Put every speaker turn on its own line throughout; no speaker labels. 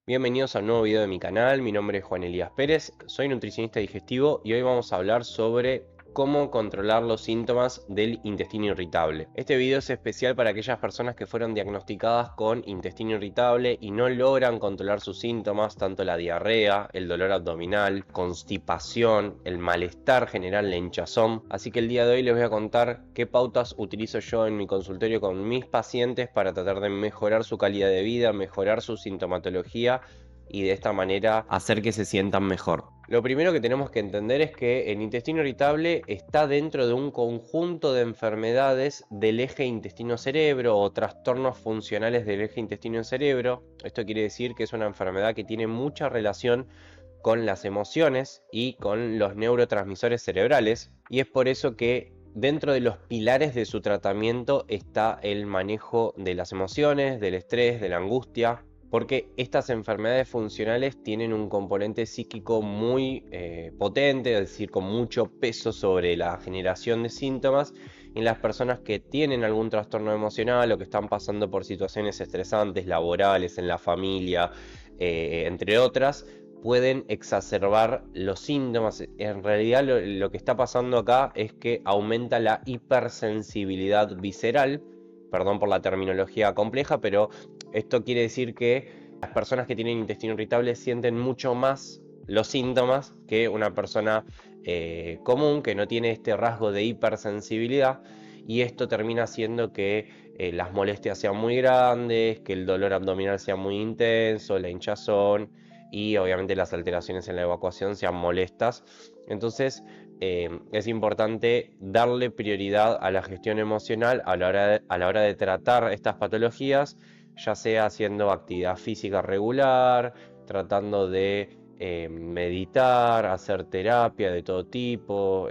Bienvenidos a un nuevo video de mi canal, mi nombre es Juan Elías Pérez, soy nutricionista digestivo y hoy vamos a hablar sobre cómo controlar los síntomas del intestino irritable. Este video es especial para aquellas personas que fueron diagnosticadas con intestino irritable y no logran controlar sus síntomas, tanto la diarrea, el dolor abdominal, constipación, el malestar general, la hinchazón. Así que el día de hoy les voy a contar qué pautas utilizo yo en mi consultorio con mis pacientes para tratar de mejorar su calidad de vida, mejorar su sintomatología y de esta manera hacer que se sientan mejor. Lo primero que tenemos que entender es que el intestino irritable está dentro de un conjunto de enfermedades del eje intestino-cerebro o trastornos funcionales del eje intestino-cerebro. Esto quiere decir que es una enfermedad que tiene mucha relación con las emociones y con los neurotransmisores cerebrales, y es por eso que dentro de los pilares de su tratamiento está el manejo de las emociones, del estrés, de la angustia, porque estas enfermedades funcionales tienen un componente psíquico muy potente, es decir, con mucho peso sobre la generación de síntomas en las personas que tienen algún trastorno emocional o que están pasando por situaciones estresantes, laborales, en la familia, entre otras. Pueden exacerbar los síntomas. En realidad lo que está pasando acá es que aumenta la hipersensibilidad visceral. Perdón por la terminología compleja, pero esto quiere decir que las personas que tienen intestino irritable sienten mucho más los síntomas que una persona común que no tiene este rasgo de hipersensibilidad, y esto termina haciendo que las molestias sean muy grandes, que el dolor abdominal sea muy intenso, la hinchazón y obviamente las alteraciones en la evacuación sean molestas. Entonces es importante darle prioridad a la gestión emocional a la hora de tratar estas patologías, ya sea haciendo actividad física regular, tratando de meditar, hacer terapia de todo tipo,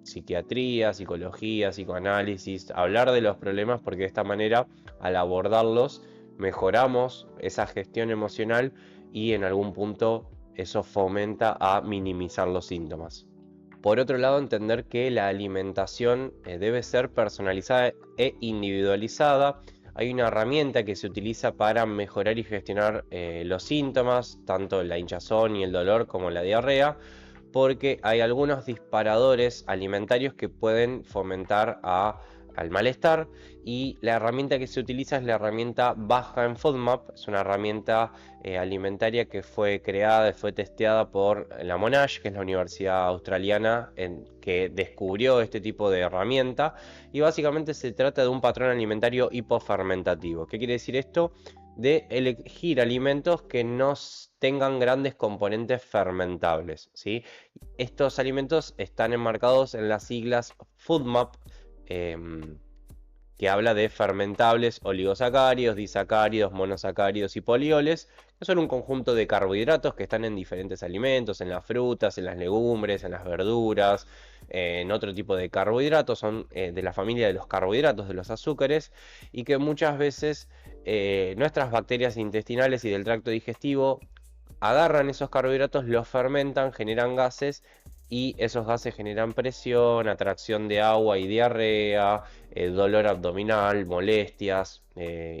psiquiatría, psicología, psicoanálisis, hablar de los problemas, porque de esta manera, al abordarlos, mejoramos esa gestión emocional y en algún punto eso fomenta a minimizar los síntomas. Por otro lado, entender que la alimentación debe ser personalizada e individualizada. Hay una herramienta que se utiliza para mejorar y gestionar los síntomas, tanto la hinchazón y el dolor como la diarrea, porque hay algunos disparadores alimentarios que pueden fomentar al malestar, y la herramienta que se utiliza es la herramienta baja en FODMAP. Es una herramienta alimentaria que fue creada y fue testeada por la Monash, que es la universidad australiana que descubrió este tipo de herramienta, y básicamente se trata de un patrón alimentario hipofermentativo. ¿Qué quiere decir esto? De elegir alimentos que no tengan grandes componentes fermentables, ¿sí? Estos alimentos están enmarcados en las siglas FODMAP, que habla de fermentables, oligosacáridos, disacáridos, monosacáridos y polioles, que son un conjunto de carbohidratos que están en diferentes alimentos, en las frutas, en las legumbres, en las verduras, en otro tipo de carbohidratos. Son de la familia de los carbohidratos, de los azúcares, y que muchas veces nuestras bacterias intestinales y del tracto digestivo agarran esos carbohidratos, los fermentan, generan gases, y esos gases generan presión, atracción de agua y diarrea, dolor abdominal, molestias,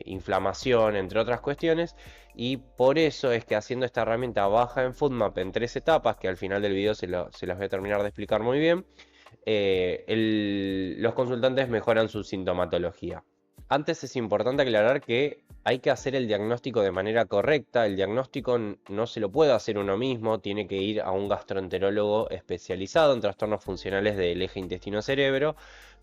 inflamación, entre otras cuestiones. Y por eso es que haciendo esta herramienta baja en FODMAP en 3 etapas, que al final del video se las voy a terminar de explicar muy bien, los consultantes mejoran su sintomatología. Antes es importante aclarar que hay que hacer el diagnóstico de manera correcta. El diagnóstico no se lo puede hacer uno mismo, tiene que ir a un gastroenterólogo especializado en trastornos funcionales del eje intestino-cerebro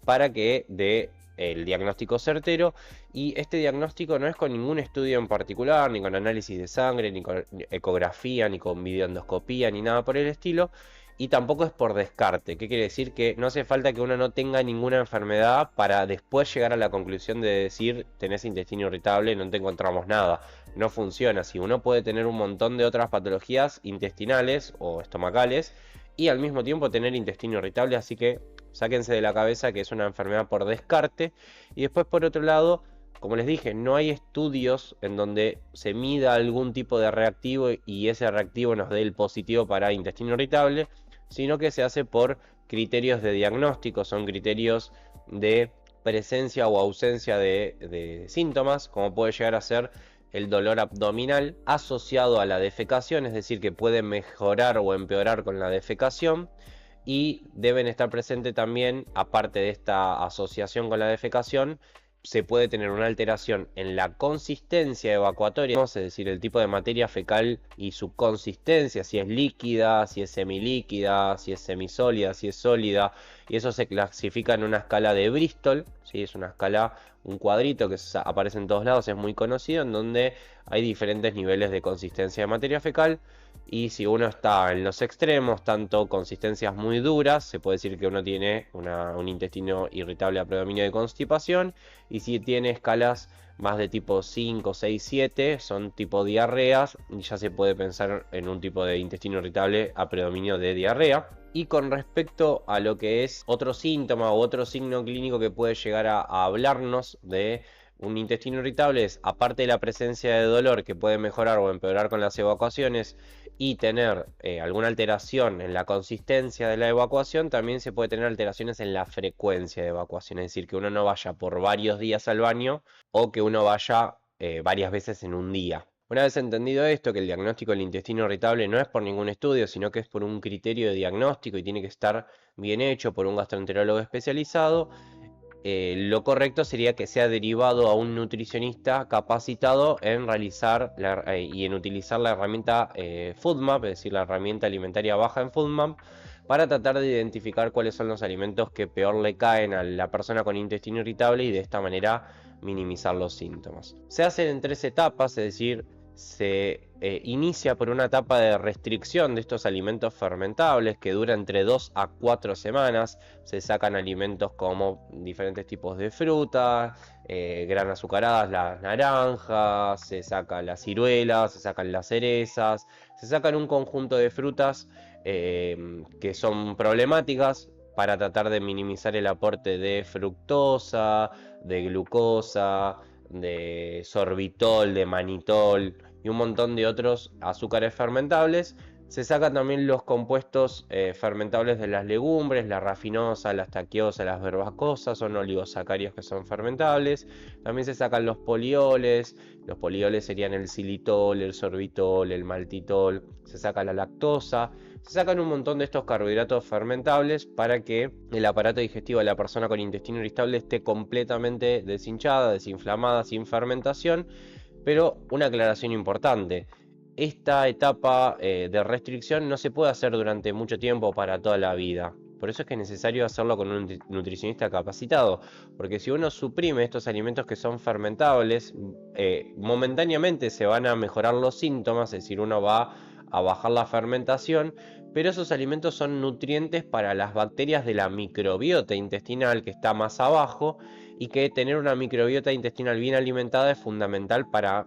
para que dé el diagnóstico certero. Y este diagnóstico no es con ningún estudio en particular, ni con análisis de sangre, ni con ecografía, ni con videoendoscopía, ni nada por el estilo. Y tampoco es por descarte. ¿Qué quiere decir? Que no hace falta que uno no tenga ninguna enfermedad para después llegar a la conclusión de decir tenés intestino irritable y no te encontramos nada. No funciona así. Uno puede tener un montón de otras patologías intestinales o estomacales y al mismo tiempo tener intestino irritable, así que sáquense de la cabeza que es una enfermedad por descarte. Y después, por otro lado, como les dije, no hay estudios en donde se mida algún tipo de reactivo y ese reactivo nos dé el positivo para intestino irritable, sino que se hace por criterios de diagnóstico. Son criterios de presencia o ausencia de síntomas, como puede llegar a ser el dolor abdominal asociado a la defecación, es decir, que puede mejorar o empeorar con la defecación. Y deben estar presentes también, aparte de esta asociación con la defecación, se puede tener una alteración en la consistencia evacuatoria, es decir, el tipo de materia fecal y su consistencia, si es líquida, si es semilíquida, si es semisólida, si es sólida, y eso se clasifica en una escala de Bristol, ¿sí? Es una escala, un cuadrito que aparece en todos lados, es muy conocido, en donde hay diferentes niveles de consistencia de materia fecal. Y si uno está en los extremos, tanto consistencias muy duras, se puede decir que uno tiene un intestino irritable a predominio de constipación. Y si tiene escalas más de tipo 5, 6, 7, son tipo diarreas, y ya se puede pensar en un tipo de intestino irritable a predominio de diarrea. Y con respecto a lo que es otro síntoma u otro signo clínico que puede llegar a hablarnos de un intestino irritable, es, aparte de la presencia de dolor que puede mejorar o empeorar con las evacuaciones y tener alguna alteración en la consistencia de la evacuación, también se puede tener alteraciones en la frecuencia de evacuación, es decir, que uno no vaya por varios días al baño o que uno vaya varias veces en un día. Una vez entendido esto, que el diagnóstico del intestino irritable no es por ningún estudio, sino que es por un criterio de diagnóstico y tiene que estar bien hecho por un gastroenterólogo especializado, lo correcto sería que sea derivado a un nutricionista capacitado en realizar y en utilizar la herramienta FoodMap, es decir, la herramienta alimentaria baja en FoodMap, para tratar de identificar cuáles son los alimentos que peor le caen a la persona con intestino irritable y de esta manera minimizar los síntomas. Se hacen en 3 etapas, es decir, se inicia por una etapa de restricción de estos alimentos fermentables que dura entre 2 a 4 semanas. Se sacan alimentos como diferentes tipos de frutas, gran azucaradas, las naranjas, se sacan las ciruelas, se sacan las cerezas, se sacan un conjunto de frutas que son problemáticas para tratar de minimizar el aporte de fructosa, de glucosa, de sorbitol, de manitol y un montón de otros azúcares fermentables. Se sacan también los compuestos fermentables de las legumbres, la rafinosa, la taquiosa, las verbacosas, son oligosacáridos que son fermentables. También se sacan los polioles serían el xilitol, el sorbitol, el maltitol, se saca la lactosa. Se sacan un montón de estos carbohidratos fermentables para que el aparato digestivo de la persona con intestino irritable esté completamente deshinchada, desinflamada, sin fermentación. Pero una aclaración importante: esta etapa de restricción no se puede hacer durante mucho tiempo, para toda la vida. Por eso es que es necesario hacerlo con un nutricionista capacitado, porque si uno suprime estos alimentos que son fermentables, momentáneamente se van a mejorar los síntomas, es decir, uno va a bajar la fermentación, pero esos alimentos son nutrientes para las bacterias de la microbiota intestinal, que está más abajo, y que tener una microbiota intestinal bien alimentada es fundamental para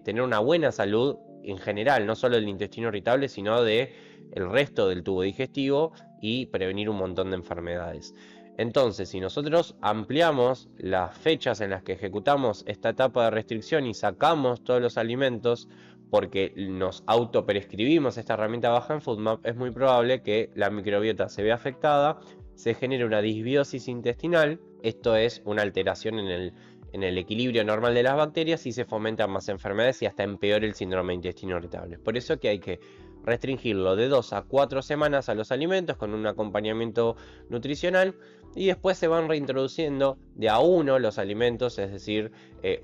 tener una buena salud en general, no solo del intestino irritable, sino de el resto del tubo digestivo, y prevenir un montón de enfermedades. Entonces, si nosotros ampliamos las fechas en las que ejecutamos esta etapa de restricción y sacamos todos los alimentos porque nos autoprescribimos esta herramienta baja en FoodMap, es muy probable que la microbiota se vea afectada, se genere una disbiosis intestinal, esto es una alteración en el equilibrio normal de las bacterias, y se fomentan más enfermedades y hasta empeora el síndrome de intestino irritable. Por eso que hay que restringirlo de 2 a 4 semanas a los alimentos con un acompañamiento nutricional, y después se van reintroduciendo de a uno los alimentos, es decir,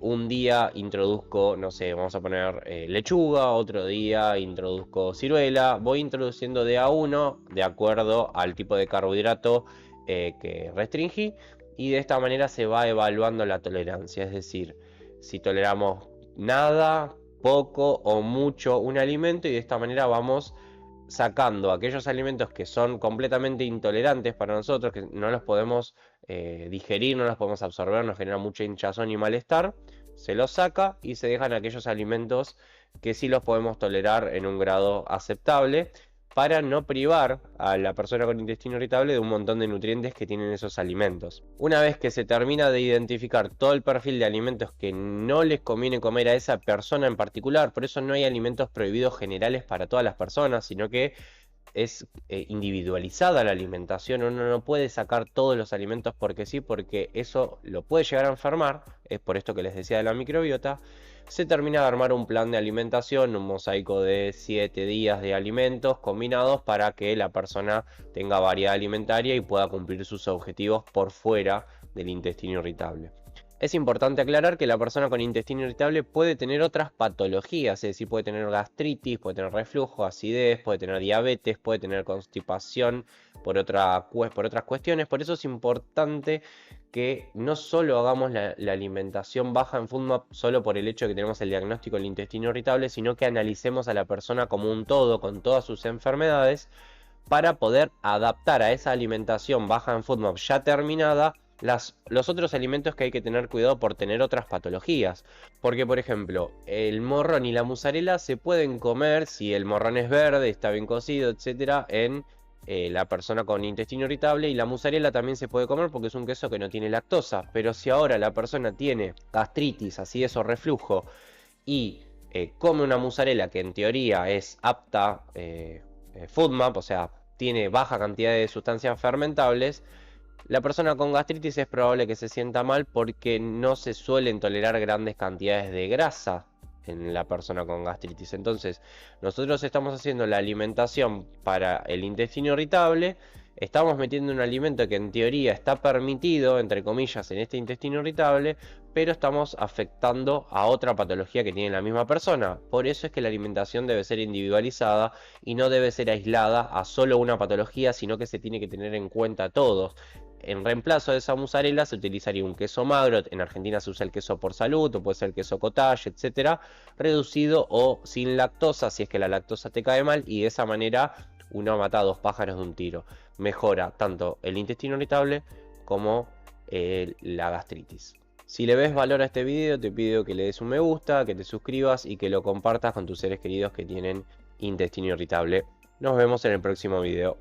un día introduzco, no sé, vamos a poner lechuga, otro día introduzco ciruela, voy introduciendo de a uno de acuerdo al tipo de carbohidrato que restringí, y de esta manera se va evaluando la tolerancia, es decir, si toleramos nada, poco o mucho un alimento, y de esta manera vamos sacando aquellos alimentos que son completamente intolerantes para nosotros, que no los podemos digerir, no los podemos absorber, nos genera mucha hinchazón y malestar. Se los saca y se dejan aquellos alimentos que sí los podemos tolerar en un grado aceptable, para no privar a la persona con intestino irritable de un montón de nutrientes que tienen esos alimentos. Una vez que se termina de identificar todo el perfil de alimentos que no les conviene comer a esa persona en particular, por eso no hay alimentos prohibidos generales para todas las personas, sino que es individualizada la alimentación. Uno no puede sacar todos los alimentos porque sí, porque eso lo puede llegar a enfermar, es por esto que les decía de la microbiota. se termina de armar un plan de alimentación, un mosaico de 7 días de alimentos combinados para que la persona tenga variedad alimentaria y pueda cumplir sus objetivos por fuera del intestino irritable. Es importante aclarar que la persona con intestino irritable puede tener otras patologías, es decir, puede tener gastritis, puede tener reflujo, acidez, puede tener diabetes, puede tener constipación por otras cuestiones. Por eso es importante que no solo hagamos la alimentación baja en FODMAP solo por el hecho de que tenemos el diagnóstico del intestino irritable, sino que analicemos a la persona como un todo, con todas sus enfermedades, para poder adaptar a esa alimentación baja en FODMAP ya terminada los otros alimentos que hay que tener cuidado por tener otras patologías. Porque, por ejemplo, el morrón y la mozzarella se pueden comer si el morrón es verde, está bien cocido, etcétera, en la persona con intestino irritable, y la mozzarella también se puede comer porque es un queso que no tiene lactosa. Pero si ahora la persona tiene gastritis, acidez o reflujo y come una mozzarella que en teoría es apta FODMAP, o sea, tiene baja cantidad de sustancias fermentables, la persona con gastritis es probable que se sienta mal porque no se suelen tolerar grandes cantidades de grasa en la persona con gastritis. Entonces, nosotros estamos haciendo la alimentación para el intestino irritable, estamos metiendo un alimento que en teoría está permitido, entre comillas, en este intestino irritable, pero estamos afectando a otra patología que tiene la misma persona. Por eso es que la alimentación debe ser individualizada y no debe ser aislada a solo una patología, sino que se tiene que tener en cuenta todos. En reemplazo de esa mozzarella se utilizaría un queso magro, en Argentina se usa el queso por salud, o puede ser el queso cottage, etcétera, reducido o sin lactosa, si es que la lactosa te cae mal, y de esa manera uno mata a dos pájaros de un tiro. Mejora tanto el intestino irritable como la gastritis. Si le ves valor a este video, te pido que le des un me gusta, que te suscribas y que lo compartas con tus seres queridos que tienen intestino irritable. Nos vemos en el próximo video.